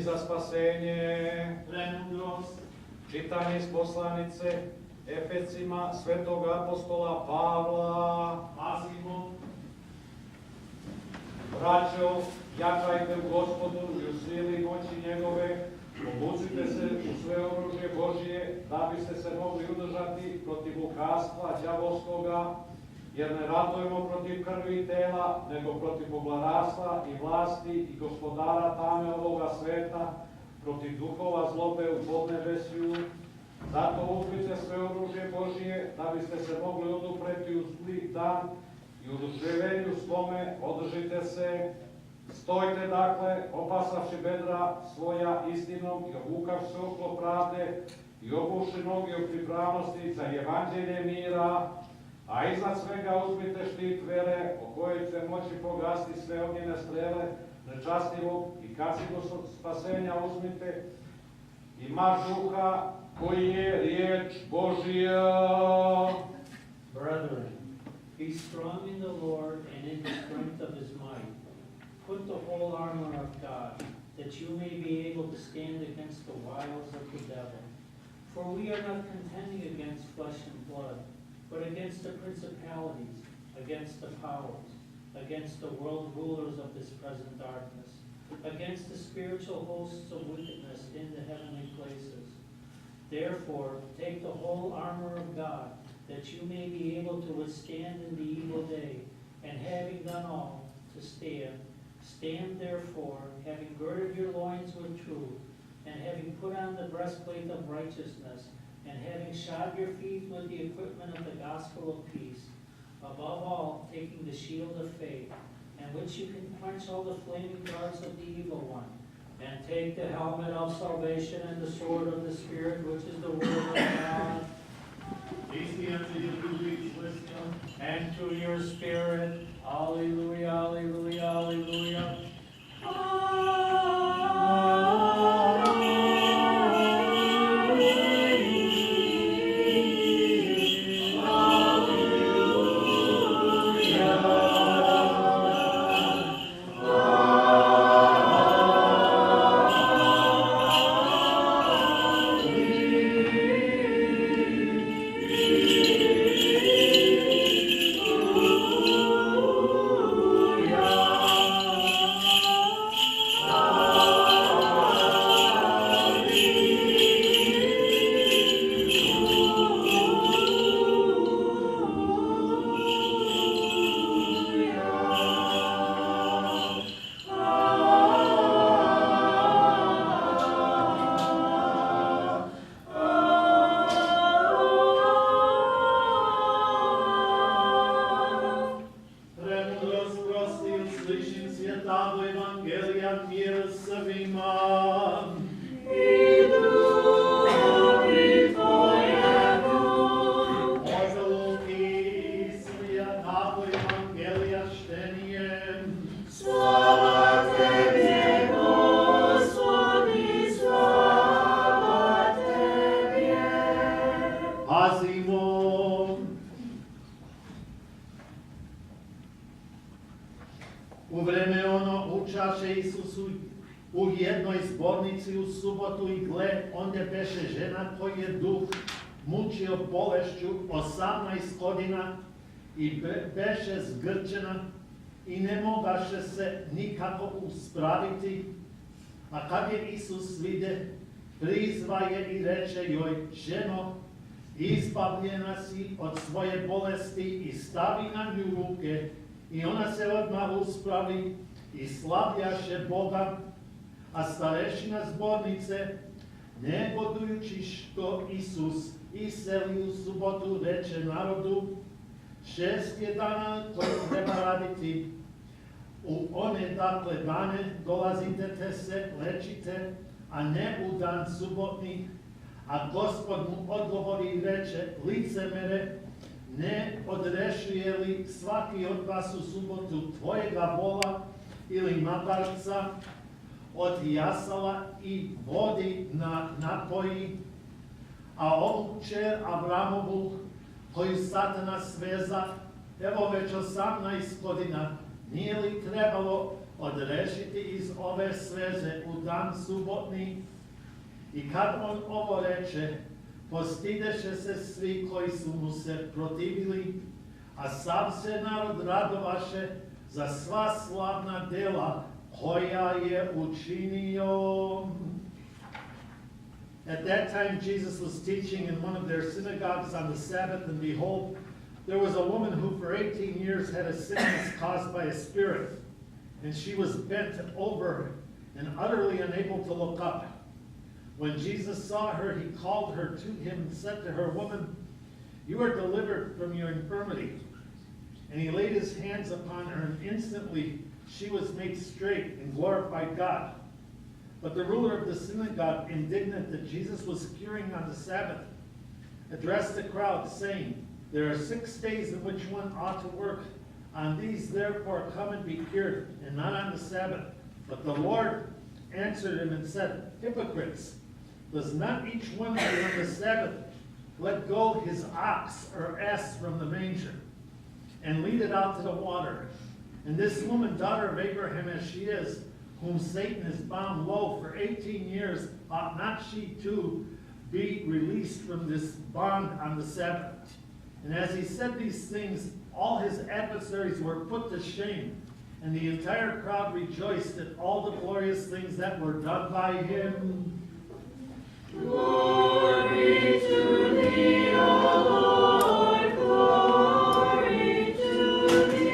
za spasenje. Premudrost. Čitanje iz poslanice Efesima svetog apostola Pavla. Pazimo. Braćo, jačajte u Gospodu i u sili moći njegove, obucite se u sve oružje Božije, da biste se mogli udržati protiv lukavstva đavolskoga, jer ne ratujemo protiv krvi i tela, nego protiv pogladarstva i vlasti i gospodara tame ovoga sveta, protiv duhova zlobe u podnebesju. Zato uzmite sve oružje Božije, da biste se mogli odupreti u zli dan i u oduševljenju svome održite se. Stojte dakle, opasavši bedra svoja istinom i obukavši se oklop pravde i obuši noge u pripravnosti za evanđelje mira, a iznad svega uzmite štit vere, o kojoj će moći pogasiti sve ognjene strele nečastivog, i kacigu spasenja uzmite i mač duha, koji je riječ Božija. Brethren, be strong in the Lord and in the strength of his might. Put the whole armor of God, that you may be able to stand against the wiles of the devil. For we are not contending against flesh and blood, but against the principalities, against the powers, against the world rulers of this present darkness, against the spiritual hosts of wickedness in the heavenly places. Therefore, take the whole armor of God, that you may be able to withstand in the evil day, and having done all, to stand. Stand therefore, having girded your loins with truth, and having put on the breastplate of righteousness, and having shod your feet with the equipment of the gospel of peace. Above all, taking the shield of faith, and which you can quench all the flaming darts of the evil one. And take the helmet of salvation and the sword of the Spirit, which is the word of God. Peace unto you who reach wisdom. And to your spirit. Alleluia, alleluia, alleluia. U vreme ono učaše Isusu u jednoj zbornici u subotu i gle, onde beše žena koju je duh mučio bolešću 18 godina i beše zgrčena i ne mogaše se nikako uspraviti. A kad je Isus vide, prizva je i reče joj, ženo, izbavljena si od svoje bolesti i stavi na nju ruke. I ona se odmah uspravi i slavljaše Boga, a starešina zbornice, negodujući što Isus iseli u subotu, reče narodu, 6 je dana koje treba raditi. U one dakle dane dolazite te se, lečite, a ne u dan subotni. A Gospod mu odgovori i reče, licemere, ne odrešuje li svaki od vas u subotu tvojega vola ili magarca od jasala i vodi na napoji, a ovu kćer Avramovu koju Satana sveza, evo već 18 godina, nije li trebalo odrešiti iz ove sveze u dan subotni. I kad on ovo reče, postideše se svi koji su mu se protivili, a sav se narod radovaše za sva slavna dela koja je učinio. At that time Jesus was teaching in one of their synagogues on the Sabbath, and behold, there was a woman who for 18 years had a sickness caused by a spirit, and she was bent over and utterly unable to look up. When Jesus saw her, he called her to him and said to her, "Woman, you are delivered from your infirmity." And he laid his hands upon her, and instantly she was made straight and glorified God. But the ruler of the synagogue, indignant that Jesus was curing on the Sabbath, addressed the crowd, saying, "There are 6 days in which one ought to work. On these therefore come and be cured, and not on the Sabbath." But the Lord answered him and said, "Hypocrites, does not each one of you on the Sabbath let go his ox or ass from the manger, and lead it out to the water? And this woman, daughter of Abraham as she is, whom Satan has bound low for 18 years, ought not she too be released from this bond on the Sabbath?" And as he said these things, all his adversaries were put to shame, and the entire crowd rejoiced at all the glorious things that were done by him. Glory to thee, O Lord, glory to thee.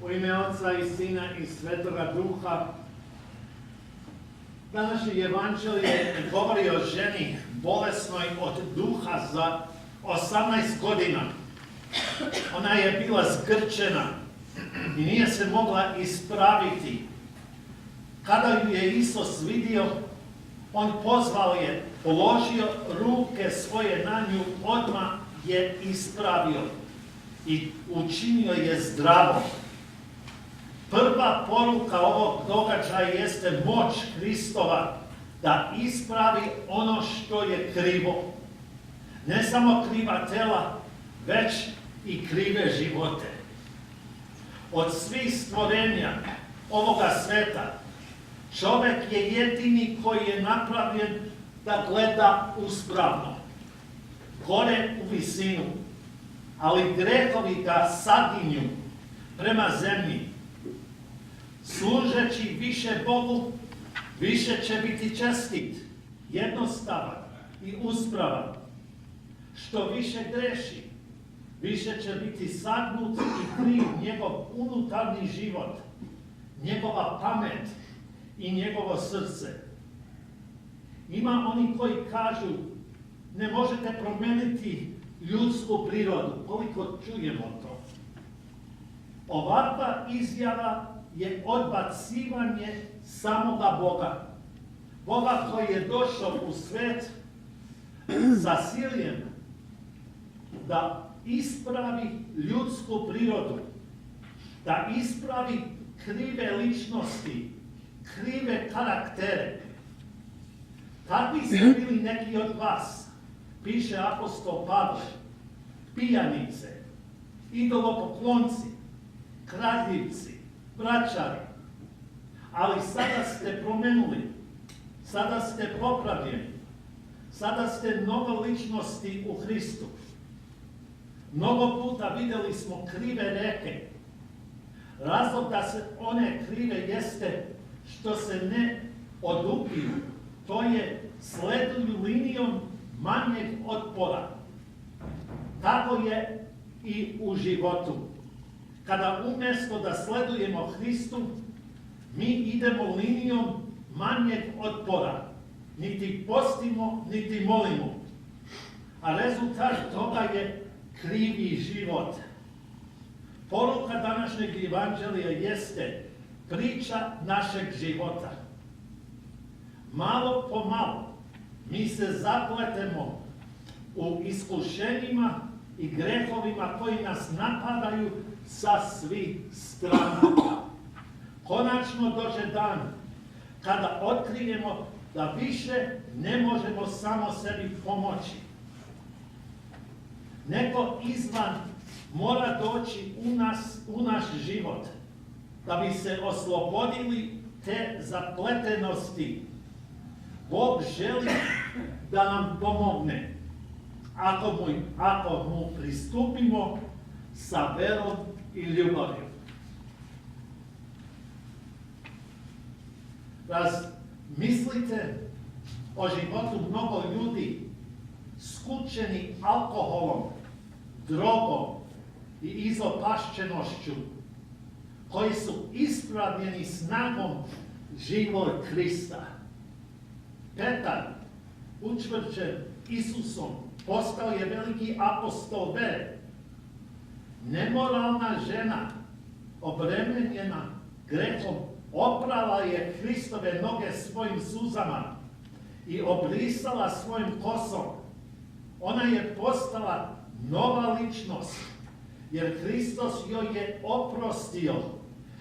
U ime Oca i Sina i Svetoga Duha. Današnje evanđelje govori o ženi bolesnoj od duha za 18 godina. Ona je bila zgrčena i nije se mogla ispraviti. Kada ju je Isus vidio, on pozvao je, položio ruke svoje na nju, odmah je ispravio i učinio je zdravo. Prva poruka ovog događaja jeste moć Hristova da ispravi ono što je krivo. Ne samo kriva tela, već i krive živote. Od svih stvorenja ovoga sveta, čovjek je jedini koji je napravljen da gleda uspravno, gore u visinu, ali grehovi ga saginju prema zemlji. Služeći više Bogu, više će biti čestit, jednostavan i uspravan. Što više greši, više će biti sagnut i kriv njegov unutarnji život, njegova pamet i njegovo srce. Ima oni koji kažu, ne možete promijeniti ljudsku prirodu, koliko čujemo to. Ovakva izjava je odbacivanje samoga Boga. Boga koji je došao u svet sa ciljem da ispravi ljudsku prirodu, da ispravi krive ličnosti, krive karaktere. Takvi su bili neki od vas, piše apostol Pavle, pijanice, idolopoklonci, kradljivci, vraćari. Ali sada ste promenuli, sada ste popravljeni, sada ste mnogo ličnosti u Hristu. Mnogo puta vidjeli smo krive reke. Razlog da se one krive jeste što se ne odupiju. To je sleduju linijom manjeg otpora. Tako je i u životu. Kada umjesto da sledujemo Hristu, mi idemo linijom manjeg otpora. Niti postimo, niti molimo. A rezultat toga je krivi život. Poruka današnjeg evanđelja jeste priča našeg života. Malo po malo mi se zapletemo u iskušenjima i grehovima koji nas napadaju sa svih strana. Konačno dođe dan kada otkrijemo da više ne možemo samo sebi pomoći. Neko izvan mora doći u naš život da bi se oslobodili te zapletenosti. Bog želi da nam pomogne ako mu pristupimo sa verom i ljubavlju. Razmislite o životu mnogo ljudi skučeni alkoholom, drogom i izopašćenošću, koji su ispravljeni snagom živog Krista. Petar, učvršćen Isusom, postao je veliki apostol vere. Nemoralna žena, obremenjena grehom, oprala je Hristove noge svojim suzama i obrisala svojim kosom. Ona je postala nova ličnost, jer Hristos joj je oprostio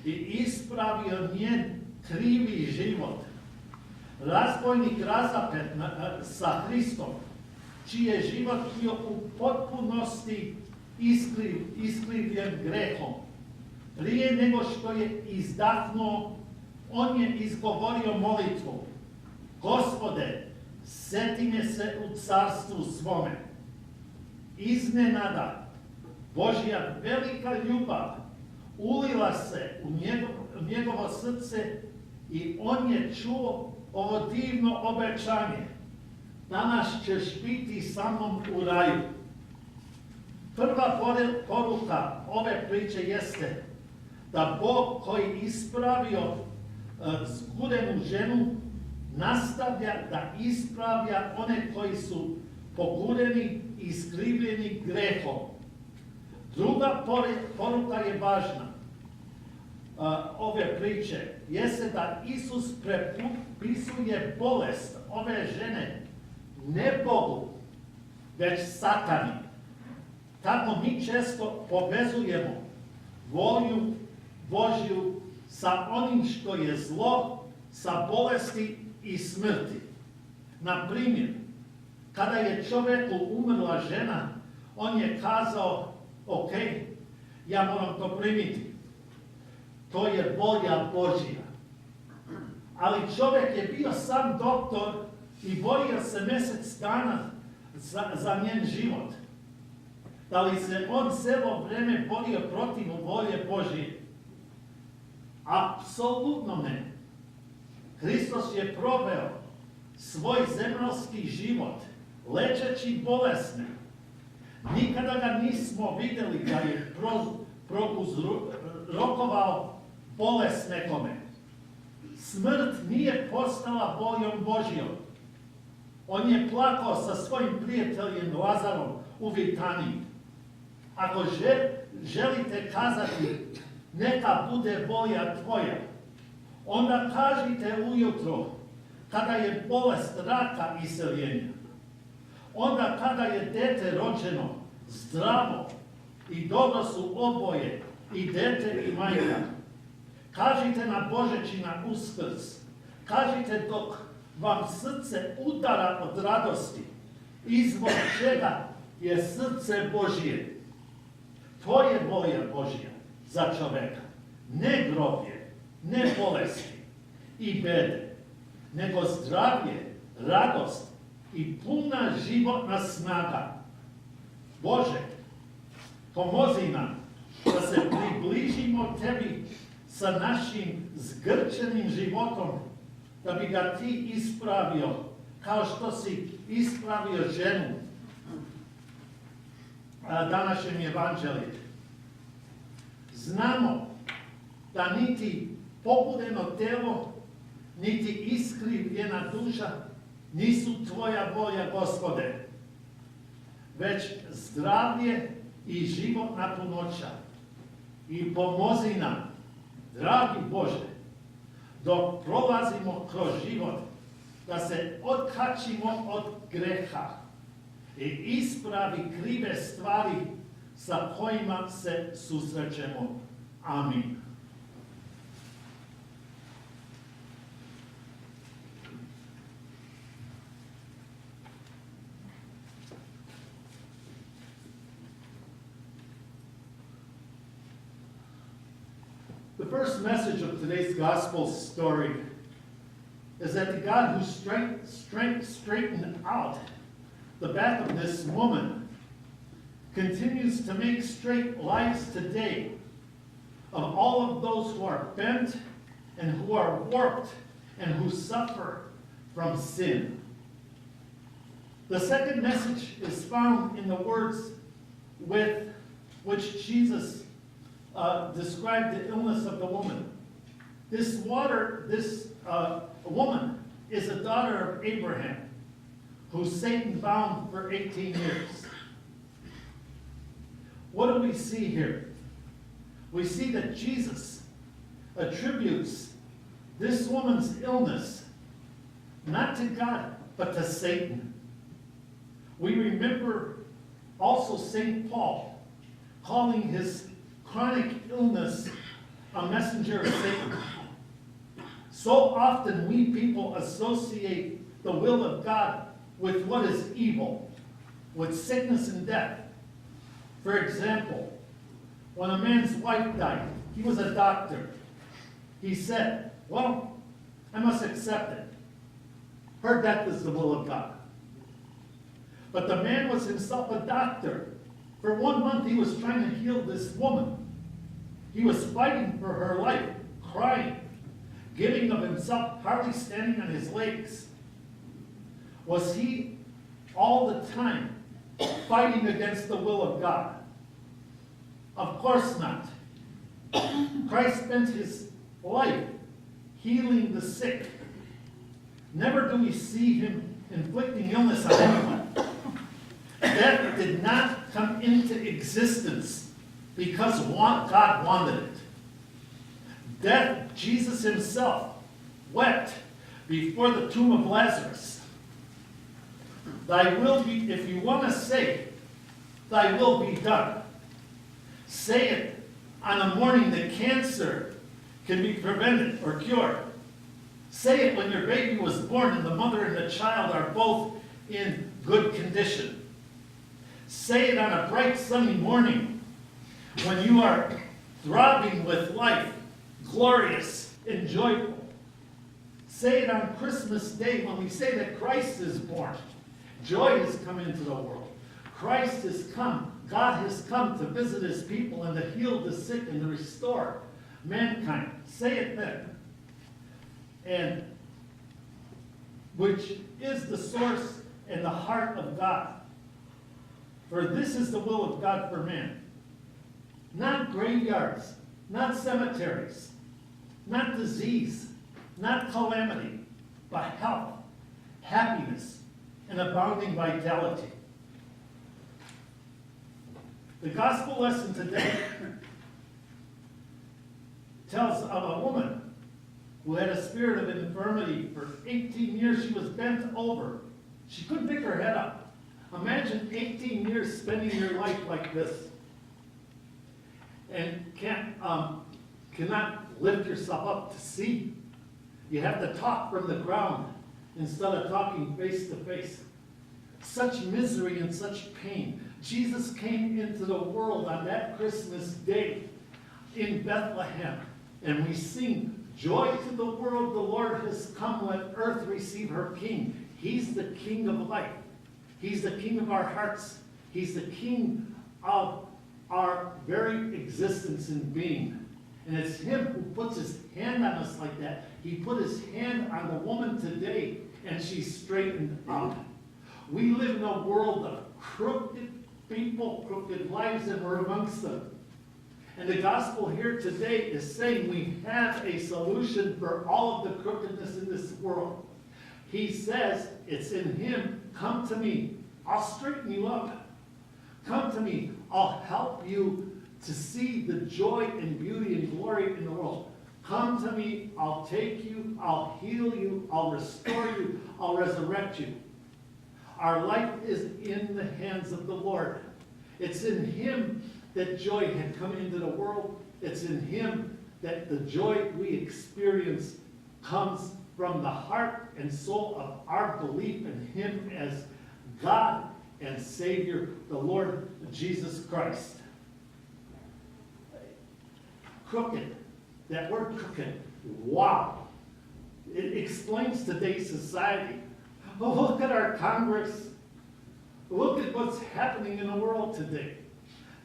i ispravio njen krivi život. Razbojnik razapet sa Hristom, čiji je život bio u potpunosti iskrivljen grehom. Prije nego što je izdahnuo, on je izgovorio molitvu: Gospode, seti me se u carstvu svome. Iznenada, Božja velika ljubav ulila se u njegovo srce i on je čuo ovo divno obećanje: danas ćeš biti sa mnom u raju. Prva poruka ove priče jeste da Bog koji ispravio zgurenu ženu nastavlja da ispravlja one koji su pogureni i iskrivljeni grehom. Druga poruka je važna ove priče, jeste da Isus prepisuje bolest ove žene ne Bogu, već Satani. Tako mi često povezujemo volju Božju sa onim što je zlo, sa bolesti i smrti. Na primjer, kada je čovjeku umrla žena, on je kazao: ok, ja moram to primiti. To je volja Božja. Ali čovjek je bio sam doktor i borio se mjesec dana za njen život. Da li se on cijelo vrijeme borio protiv volje Božje? Apsolutno ne. Hristos je proveo svoj zemaljski život lečeći bolesne. Nikada ga nismo vidjeli da je prouzrokovao bolest nekome. Smrt nije postala voljom Božjom. On je plakao sa svojim prijateljem Lazarom u Vitaniji. Ako želite kazati neka bude volja tvoja, onda kažite ujutro kada je bolest raka iseljenja. Onda kada je dete rođeno zdravo i dobro su oboje, i dete i majka. Kažite na Božeći na Uskrs. Kažite dok vam srce udara od radosti, izvor čega je srce Božje. To je volja Božja za čoveka. Ne groblje, ne bolesti i bede, nego zdravlje, radost i puna životna snaga. Bože, pomozi nam da se približimo tebi sa našim zgrčenim životom, da bi ga ti ispravio, kao što si ispravio ženu današnjem evanđelju. Znamo da niti pobudeno telo, niti iskrivljena duša nisu tvoja volja, Gospode, već zdravlje i životna punoća. I pomozi nam, dragi Bože, dok prolazimo kroz život, da se odkačimo od greha i ispravi krive stvari sa kojima se susrećemo. Amin. The first message of today's gospel story is that the God who straightened out the back of this woman continues to make straight lives today of all of those who are bent and who are warped and who suffer from sin. The second message is found in the words with which Jesus described the illness of the woman. This woman is a daughter of Abraham, who Satan bound for 18 years. What do we see here? We see that Jesus attributes this woman's illness not to God, but to Satan. We remember also St. Paul calling his chronic illness a messenger of Satan. So often we people associate the will of God with what is evil, with sickness and death. For example, when a man's wife died, he was a doctor. He said, well, I must accept it. Her death is the will of God. But the man was himself a doctor. For 1 month he was trying to heal this woman. He was fighting for her life, crying, giving of himself, hardly standing on his legs. Was he all the time fighting against the will of God? Of course not. Christ spent his life healing the sick. Never do we see him inflicting illness on anyone. Death did not come into existence because God wanted it. Death, Jesus himself wept before the tomb of Lazarus. Thy will be, if you want to say, thy will be done. Say it on a morning that cancer can be prevented or cured. Say it when your baby was born and the mother and the child are both in good condition. Say it on a bright sunny morning when you are throbbing with life, glorious and joyful. Say it on Christmas Day when we say that Christ is born. Joy has come into the world. Christ has come. God has come to visit his people and to heal the sick and to restore mankind. Say it then. And which is the source and the heart of God. For this is the will of God for man. Not graveyards, not cemeteries, not disease, not calamity, but health, happiness, and abounding vitality. The gospel lesson today tells of a woman who had a spirit of infirmity. For 18 years she was bent over. She couldn't pick her head up. Imagine 18 years spending your life like this. And cannot lift yourself up to see. You have to talk from the ground instead of talking face to face. Such misery and such pain. Jesus came into the world on that Christmas day in Bethlehem. And we sing, joy to the world, the Lord has come, let earth receive her King. He's the King of life. He's the King of our hearts. He's the King of our very existence and being. And it's him who puts his hand on us like that. He put his hand on the woman today, and she straightened up. We live in a world of crooked people, crooked lives, and we're amongst them. And the gospel here today is saying we have a solution for all of the crookedness in this world. He says, it's in him. Come to me. I'll straighten you up. Come to me. I'll help you to see the joy and beauty and glory in the world. Come to me, I'll take you, I'll heal you, I'll restore you, I'll resurrect you. Our life is in the hands of the Lord. It's in Him that joy had come into the world. It's in Him that the joy we experience comes from the heart and soul of our belief in Him as God and Savior, the Lord Jesus Christ. Crooked. That word crooked. Wow. It explains today's society. Oh, look at our Congress. Look at what's happening in the world today.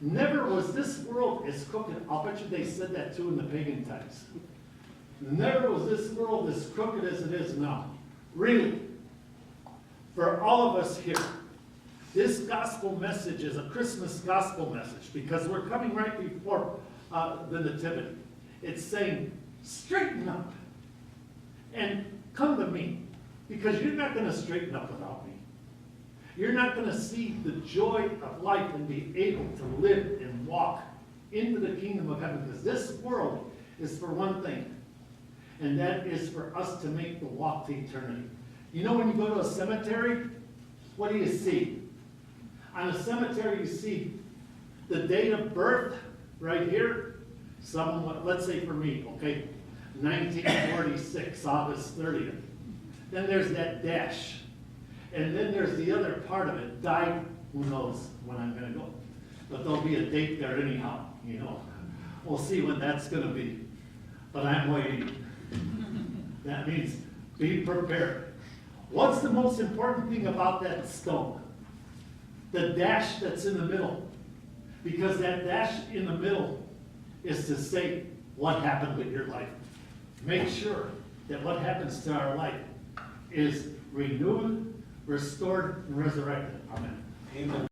Never was this world as crooked. I'll bet you they said that too in the pagan times. Never was this world as crooked as it is now. Really. For all of us here, this gospel message is a Christmas gospel message because we're coming right before the Nativity. It's saying, straighten up and come to me because you're not going to straighten up without me. You're not going to see the joy of life and be able to live and walk into the kingdom of heaven because this world is for one thing, and that is for us to make the walk to eternity. You know when you go to a cemetery, what do you see? On a cemetery you see the date of birth right here. Someone, let's say for me, okay, 1946, August 30th. Then there's that dash. And then there's the other part of it, died, who knows when I'm going to go. But there'll be a date there anyhow, you know. We'll see when that's going to be. But I'm waiting. That means be prepared. What's the most important thing about that stone? The dash that's in the middle. Because that dash in the middle is to say what happened with your life. Make sure that what happens to our life is renewed, restored, and resurrected. Amen. Amen.